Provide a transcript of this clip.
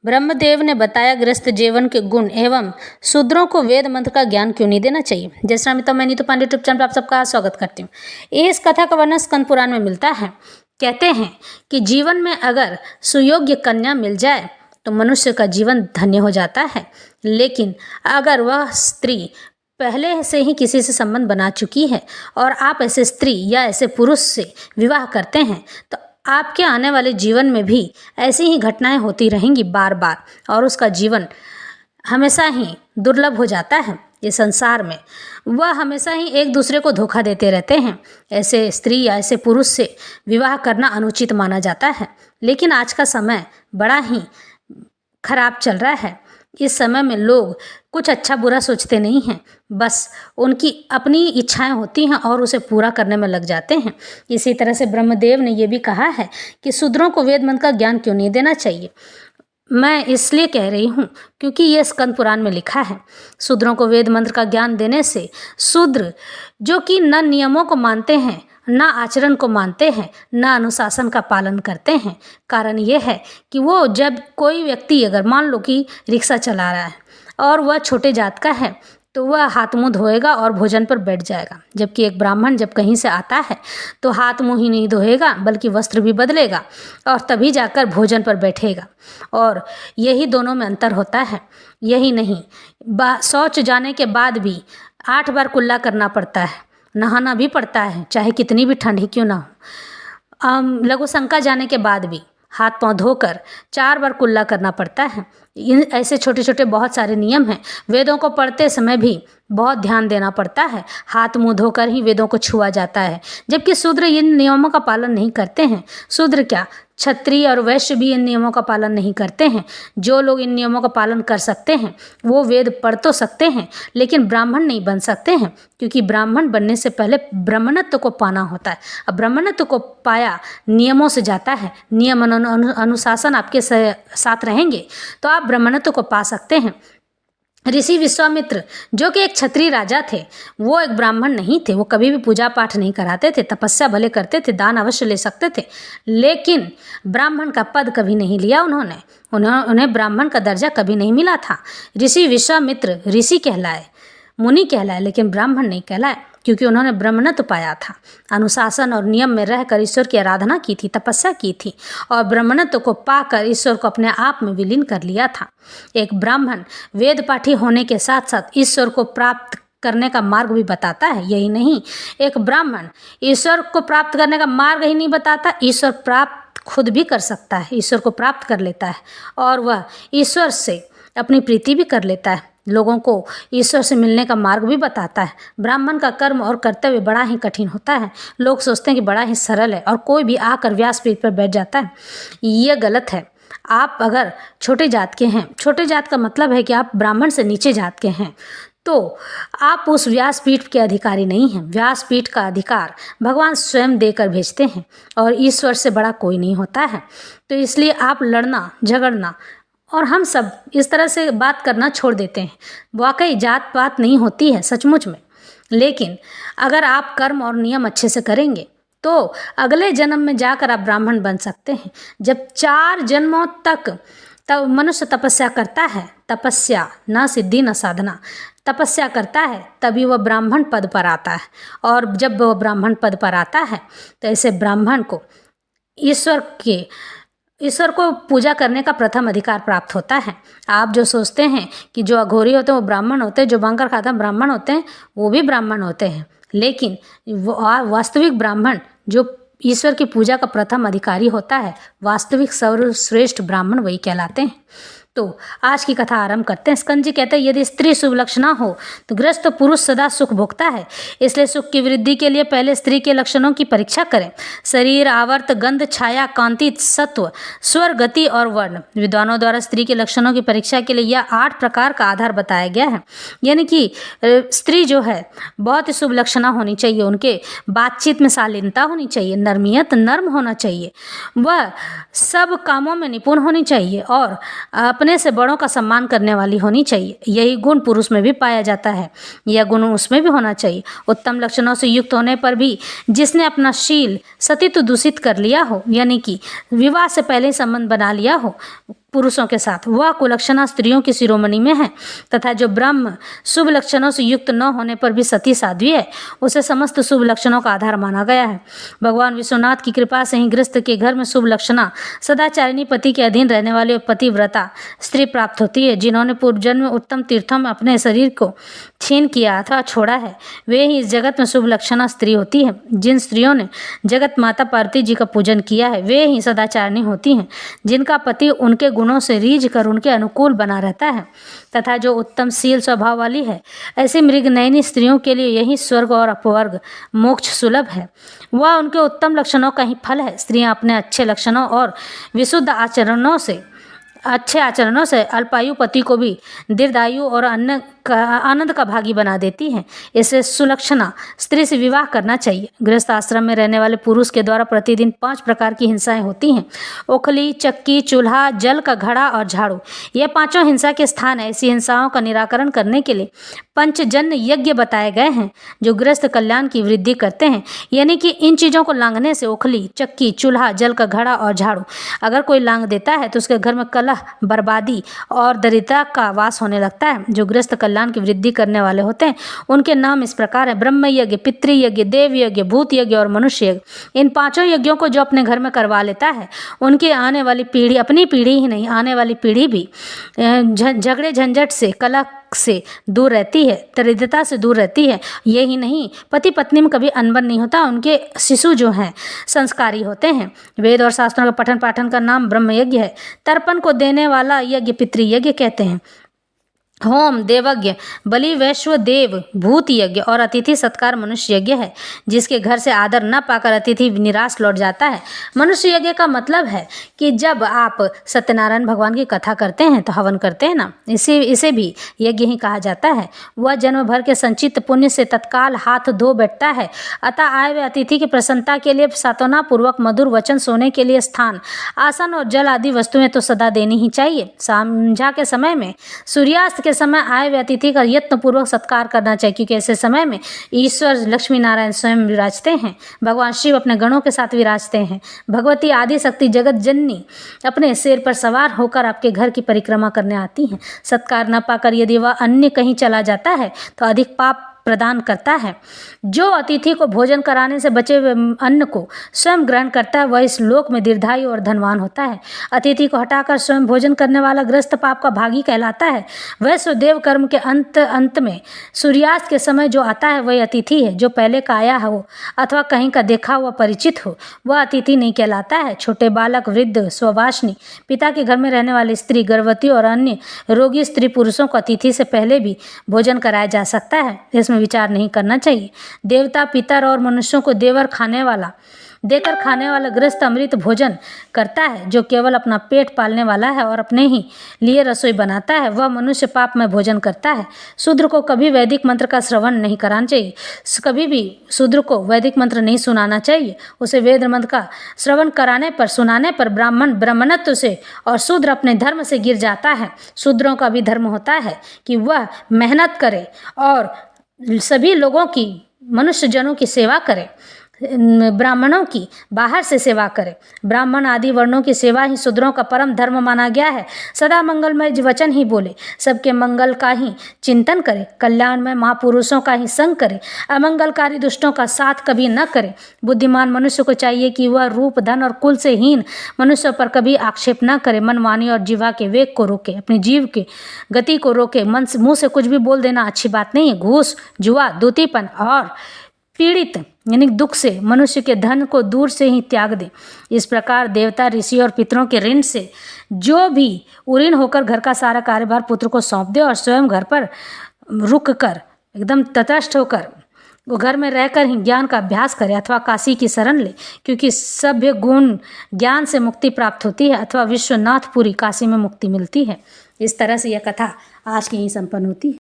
ब्रह्मदेव ने बताया गृहस्थ जीवन के गुण एवं शूद्रों को वेद मंत्र का ज्ञान क्यों नहीं देना चाहिए। जय श्री राम। मैं नीतू पांडे यूट्यूब चैनल पर आप सबका स्वागत करती हूँ। इस कथा का वर्णन स्कंद पुराण में मिलता है। कहते हैं कि जीवन में अगर सुयोग्य कन्या मिल जाए तो मनुष्य का जीवन धन्य हो जाता है, लेकिन अगर वह स्त्री पहले से ही किसी से संबंध बना चुकी है और आप ऐसे स्त्री या ऐसे पुरुष से विवाह करते हैं तो आपके आने वाले जीवन में भी ऐसी ही घटनाएं होती रहेंगी बार बार, और उसका जीवन हमेशा ही दुर्लभ हो जाता है। इस संसार में वह हमेशा ही एक दूसरे को धोखा देते रहते हैं। ऐसे स्त्री या ऐसे पुरुष से विवाह करना अनुचित माना जाता है, लेकिन आज का समय बड़ा ही खराब चल रहा है। इस समय में लोग कुछ अच्छा बुरा सोचते नहीं हैं, बस उनकी अपनी इच्छाएं होती हैं और उसे पूरा करने में लग जाते हैं। इसी तरह से ब्रह्मदेव ने यह भी कहा है कि शूद्रों को वेद मंत्र का ज्ञान क्यों नहीं देना चाहिए। मैं इसलिए कह रही हूँ क्योंकि यह स्कंद पुराण में लिखा है। शूद्रों को वेद मंत्र का ज्ञान देने से शूद्र जो कि न नियमों को मानते हैं, ना आचरण को मानते हैं, ना अनुशासन का पालन करते हैं। कारण ये है कि वो जब कोई व्यक्ति अगर मान लो कि रिक्शा चला रहा है और वह छोटे जात का है तो वह हाथ मुंह धोएगा और भोजन पर बैठ जाएगा, जबकि एक ब्राह्मण जब कहीं से आता है तो हाथ मुंह ही नहीं धोएगा बल्कि वस्त्र भी बदलेगा और तभी जाकर भोजन पर बैठेगा। और यही दोनों में अंतर होता है। यही नहीं, शौच जाने के बाद भी 8 बार कुल्ला करना पड़ता है, नहाना भी पड़ता है, चाहे कितनी भी ठंड ही क्यों ना हो। लघु शंका जाने के बाद भी हाथ पांव धोकर 4 बार कुल्ला करना पड़ता है। इन ऐसे छोटे छोटे बहुत सारे नियम हैं। वेदों को पढ़ते समय भी बहुत ध्यान देना पड़ता है। हाथ मुंह धोकर ही वेदों को छुआ जाता है, जबकि शूद्र इन नियमों का पालन नहीं करते हैं। शूद्र क्या, क्षत्रिय और वैश्य भी इन नियमों का पालन नहीं करते हैं। जो लोग इन नियमों का पालन कर सकते हैं वो वेद पढ़ तो सकते हैं, लेकिन ब्राह्मण नहीं बन सकते हैं, क्योंकि ब्राह्मण बनने से पहले ब्राह्मणत्व को पाना होता है। अब ब्राह्मणत्व को पाया नियमों से जाता है। नियम अनुशासन आपके साथ रहेंगे तो आप ब्राह्मणत्व को पा सकते हैं। ऋषि विश्वामित्र जो कि एक क्षत्रिय राजा थे, वो एक ब्राह्मण नहीं थे। वो कभी भी पूजा पाठ नहीं कराते थे, तपस्या भले करते थे, दान अवश्य ले सकते थे, लेकिन ब्राह्मण का पद कभी नहीं लिया उन्होंने। उन्हें ब्राह्मण का दर्जा कभी नहीं मिला था। ऋषि विश्वामित्र ऋषि कहलाए, मुनि कहलाए, लेकिन ब्राह्मण नहीं कहलाए, क्योंकि उन्होंने ब्राह्मणत्व पाया था। अनुशासन और नियम में रहकर ईश्वर की आराधना की थी, तपस्या की थी और ब्राह्मणत्व को पाकर ईश्वर को अपने आप में विलीन कर लिया था। एक ब्राह्मण वेद पाठी होने के साथ साथ ईश्वर को प्राप्त करने का मार्ग भी बताता है। यही नहीं, एक ब्राह्मण ईश्वर को प्राप्त करने का मार्ग ही नहीं बताता, ईश्वर प्राप्त खुद भी कर सकता है, ईश्वर को प्राप्त कर लेता है और वह ईश्वर से अपनी प्रीति भी कर लेता है। लोगों को ईश्वर से मिलने का मार्ग भी बताता है। ब्राह्मण का कर्म और कर्तव्य बड़ा ही कठिन होता है। लोग सोचते हैं कि बड़ा ही सरल है और कोई भी आकर व्यासपीठ पर बैठ जाता है। ये गलत है। आप अगर छोटे जात के हैं, छोटे जात का मतलब है कि आप ब्राह्मण से नीचे जात के हैं, तो आप उस व्यासपीठ के अधिकारी नहीं हैं। व्यासपीठ का अधिकार भगवान स्वयं देकर भेजते हैं और ईश्वर से बड़ा कोई नहीं होता है। तो इसलिए आप लड़ना झगड़ना और हम सब इस तरह से बात करना छोड़ देते हैं। वाकई जात पात नहीं होती है सचमुच में, लेकिन अगर आप कर्म और नियम अच्छे से करेंगे तो अगले जन्म में जाकर आप ब्राह्मण बन सकते हैं। जब 4 जन्मों तक तब मनुष्य तपस्या करता है, तपस्या न सिद्धि न साधना, तपस्या करता है तभी वह ब्राह्मण पद पर आता है। और जब वह ब्राह्मण पद पर आता है तो ऐसे ब्राह्मण को ईश्वर को पूजा करने का प्रथम अधिकार प्राप्त होता है। आप जो सोचते हैं कि जो अघोरी होते हैं वो ब्राह्मण होते हैं, जो बांकर खाता है ब्राह्मण होते हैं, वो भी ब्राह्मण होते हैं, लेकिन वास्तविक ब्राह्मण जो ईश्वर की पूजा का प्रथम अधिकारी होता है, वास्तविक सर्वश्रेष्ठ ब्राह्मण वही कहलाते हैं। तो आज की कथा आरंभ करते हैं। स्कंद जी कहते हैं, यदि स्त्री सुलक्षणा हो तो गृहस्थ पुरुष सदा सुख भोगता है, इसलिए सुख की वृद्धि के लिए पहले स्त्री के लक्षणों की परीक्षा करें। शरीर, आवर्त, गंध, छाया, कांति, सत्व, स्वर, गति और वर्ण। विद्वानों द्वारा स्त्री के लक्षणों की परीक्षा के लिए यह 8 प्रकार का आधार बताया गया है। यानी कि स्त्री जो है बहुत ही शुभ लक्षणा होनी चाहिए, उनके बातचीत में शालीनता होनी चाहिए, नर्मियत नर्म होना चाहिए, वह सब कामों में निपुण होनी चाहिए और अपने से बड़ों का सम्मान करने वाली होनी चाहिए। यही गुण पुरुष में भी पाया जाता है, यह गुण उसमें भी होना चाहिए। उत्तम लक्षणों से युक्त होने पर भी जिसने अपना शील सतीत्व दूषित कर लिया हो, यानी कि विवाह से पहले संबंध बना लिया हो, पुरुषों के साथ। वह कुलक्षणा स्त्रियों की शिरोमणि में है तथा जो ब्रह्म शुभ लक्षणों से युक्त न होने पर भी सती साध्वी है, उसे समस्त शुभ लक्षणों का आधार माना गया है। भगवान विश्वनाथ की कृपा से ही गृहस्थ के घर में शुभ लक्षणा सदाचारिणी पति के अधीन रहने वाली पतिव्रता स्त्री प्राप्त होती है। जिन्होंने पूर्व जन्म में उत्तम तीर्थों में अपने शरीर को छीन किया अथवा छोड़ा है, वे ही इस जगत में शुभ लक्षणा स्त्री होती है। जिन स्त्रियों ने जगत माता पार्वती जी का पूजन किया है, वे ही सदाचारिणी होती हैं। जिनका पति उनके गुणों से रीझ कर उनके अनुकूल बना रहता है तथा जो उत्तम शील स्वभाव वाली है, ऐसी मृगनयनी स्त्रियों के लिए यही स्वर्ग और अपवर्ग मोक्ष सुलभ है। वह उनके उत्तम लक्षणों का ही फल है। स्त्रियां अपने अच्छे लक्षणों और विशुद्ध अच्छे आचरणों से अल्पायु पति को भी दीर्घायु और आनंद का भागी बना देती हैं। इसे सुलक्षणा स्त्री से विवाह करना चाहिए। गृहस्थ आश्रम में रहने वाले पुरुष के द्वारा प्रतिदिन 5 प्रकार की हिंसाएं होती हैं। ओखली, चक्की, चूल्हा, जल का घड़ा और झाड़ू, ये 5 हिंसा के स्थान है। ऐसी हिंसाओं का निराकरण करने के लिए पंचजन्य यज्ञ बताए गए हैं जो गृहस्थ कल्याण की वृद्धि करते हैं। यानी कि इन चीज़ों को लांघने से ओखली, चक्की, चूल्हा, जल का घड़ा और झाड़ू अगर कोई लांघ देता है तो उसके घर में कलह, बर्बादी और दरिद्रता का वास होने लगता है। जो गृहस्थ कल्याण की वृद्धि करने वाले होते हैं उनके नाम इस प्रकार है: ब्रह्म यज्ञ, पितृयज्ञ, देव यज्ञ, भूत यज्ञ और मनुष्य यज्ञ। इन 5 यज्ञों को जो अपने घर में करवा लेता है, उनकी आने वाली पीढ़ी, अपनी पीढ़ी ही नहीं, आने वाली पीढ़ी भी झगड़े झंझट से, कलह से दूर रहती है, दरिद्रता से दूर रहती है। यही नहीं, पति पत्नी में कभी अनबन नहीं होता। उनके शिशु जो हैं संस्कारी होते हैं। वेद और शास्त्रों का पठन पाठन का नाम ब्रह्म यज्ञ है। तर्पण को देने वाला यज्ञ पितृयज्ञ कहते हैं। होम देवज्ञ, बलि वैश्व देव, भूत यज्ञ और अतिथि सत्कार मनुष्य यज्ञ है। जिसके घर से आदर न पाकर अतिथि निराश लौट जाता है। मनुष्य यज्ञ का मतलब है कि जब आप सत्यनारायण भगवान की कथा करते हैं तो हवन करते हैं ना, इसे भी यज्ञ ही कहा जाता है। वह जन्म भर के संचित पुण्य से तत्काल हाथ धो बैठता है। अतः आए हुए अतिथि की प्रसन्नता के लिए सात्वना पूर्वक मधुर वचन, सोने के लिए स्थान, आसन और जल आदि वस्तुएं तो सदा देनी ही चाहिए। संध्या के समय में, सूर्यास्त के समय आए हुए अतिथि का यत्नपूर्वक सत्कार करना चाहिए, क्योंकि ऐसे समय में ईश्वर लक्ष्मी नारायण स्वयं विराजते हैं। भगवान शिव अपने गणों के साथ विराजते हैं। भगवती आदि शक्ति जगत जननी अपने शेर पर सवार होकर आपके घर की परिक्रमा करने आती हैं। सत्कार न पाकर यदि वह अन्य कहीं चला जाता है तो अधिक पाप प्रदान करता है। जो अतिथि को भोजन कराने से बचे हुए अन्न को स्वयं ग्रहण करता है, वह इस लोक में दीर्घायु और धनवान होता है। अतिथि को हटाकर स्वयं भोजन करने वाला गृहस्थ पाप का भागी कहलाता है। वैश्वदेव कर्म के अंत में सूर्यास्त के समय जो आता है वही अतिथि है। जो पहले का आया हो अथवा कहीं का देखा हुआ परिचित हो, वह अतिथि नहीं कहलाता है। छोटे बालक, वृद्ध, स्ववासिनी, पिता के घर में रहने वाली स्त्री, गर्भवती और अन्य रोगी स्त्री पुरुषों को अतिथि से पहले भी भोजन कराया जा सकता है। इसमें विचार नहीं करना चाहिए। देवता, पितर और मनुष्यों को देकर खाने वाला गृहस्थ अमृत भोजन करता है। जो केवल अपना पेट पालने वाला है और अपने ही लिए रसोई बनाता है, वह मनुष्य पाप में भोजन करता है। शूद्र को कभी वैदिक मंत्र का श्रवण नहीं कराना चाहिए। कभी भी शूद्र को वैदिक मंत्र नहीं सुनाना चाहिए। उसे वेद मंत्र का श्रवण सुनाने पर ब्राह्मण ब्राह्मणत्व से और शूद्र अपने धर्म से गिर जाता है। शूद्रों का भी धर्म होता है कि वह मेहनत करे और सभी लोगों की, मनुष्य जनों की सेवा करे। ब्राह्मणों की बाहर से सेवा करे। ब्राह्मण आदि वर्णों की सेवा ही शूद्रों का परम धर्म माना गया है। सदा मंगलमय वचन ही बोले, सबके मंगल का ही चिंतन करे, कल्याण में महापुरुषों का ही संग करे, अमंगलकारी दुष्टों का साथ कभी न करे। बुद्धिमान मनुष्य को चाहिए कि वह रूप, धन और कुल से हीन मनुष्य पर कभी आक्षेप न करे। मन, वाणी और जीवा के वेग को रोके, अपनी जीव के गति को रोके। मुंह से कुछ भी बोल देना अच्छी बात नहीं है। घूस, जुआ, दूतीपन और पीड़ित यानी दुख से मनुष्य के धन को दूर से ही त्याग दे। इस प्रकार देवता, ऋषि और पितरों के ऋण से जो भी उऋण होकर घर का सारा कार्यभार पुत्र को सौंप दे और स्वयं घर पर रुक कर एकदम तटस्थ होकर वो घर में रहकर ही ज्ञान का अभ्यास करे अथवा काशी की शरण ले, क्योंकि सभ्य गुण ज्ञान से मुक्ति प्राप्त होती है अथवा विश्वनाथपुरी काशी में मुक्ति मिलती है। इस तरह से यह कथा आज की ही संपन्न होती है।